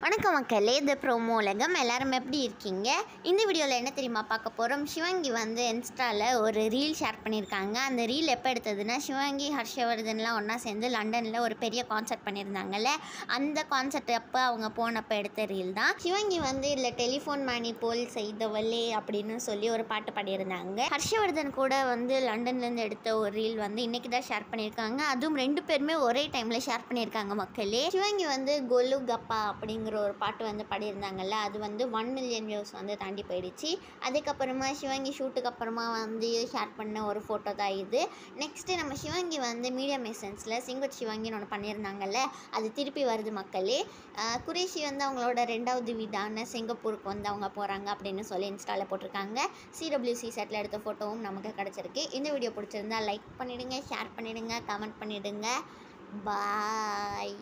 வணக்கம் மக்களே, இது ப்ரோமோ உலகம். எல்லாரும் எப்படி இருக்கீங்க? இந்த வீடியோவில் என்ன தெரியுமா பார்க்க போகிறோம்? சிவங்கி வந்து இன்ஸ்டாவில் ஒரு ரீல் ஷேர் பண்ணியிருக்காங்க. அந்த ரீல் எப்போ எடுத்ததுன்னா, சிவங்கி ஹர்ஷவர்தன்லாம் ஒன்றா சேர்ந்து லண்டனில் ஒரு பெரிய கான்சர்ட் பண்ணியிருந்தாங்கல்ல, அந்த கான்சர்ட் அப்போ அவங்க போனப்போ எடுத்த ரீல் தான். சிவங்கி வந்து இதில் டெலிஃபோன் மணி போல் செய்தவளே அப்படின்னு சொல்லி ஒரு பாட்டு பாடியிருந்தாங்க. ஹர்ஷவர்தன் கூட வந்து லண்டன்லேருந்து எடுத்த ஒரு ரீல் வந்து இன்றைக்கி தான் ஷேர் பண்ணியிருக்காங்க. அதுவும் 2 பேருமே ஒரே டைமில் ஷேர் பண்ணியிருக்காங்க மக்களே. சிவங்கி வந்து கொலு கப்பா அப்படிங்கிற ஒரு பாட்டு வந்து பாடியிருந்தாங்கல்ல, அது வந்து 1 மில்லியன் வியூஸ் வந்து தாண்டி போயிடுச்சு. அதுக்கப்புறமா சிவங்கி ஷூட்டுக்கு அப்புறமா வந்து ஷேர் பண்ண ஒரு ஃபோட்டோ தான் இது. நெக்ஸ்ட்டு நம்ம சிவங்கி வந்து மீடியம் எசன்ஸில் சிங்கட் சிவங்கின்னு ஒன்று பண்ணியிருந்தாங்கல்ல, அது திருப்பி வருது மக்களே. குரேஷி வந்து அவங்களோட 2வது வீடான சிங்கப்பூருக்கு வந்து அவங்க போகிறாங்க அப்படின்னு சொல்லி இன்ஸ்டாவில் போட்டிருக்காங்க. CWC செட்டில் எடுத்த ஃபோட்டோவும் நமக்கு கிடச்சிருக்கு. இந்த வீடியோ பிடிச்சிருந்தா லைக் பண்ணிவிடுங்க, ஷேர் பண்ணிவிடுங்க, கமெண்ட் பண்ணிவிடுங்க. பாய்.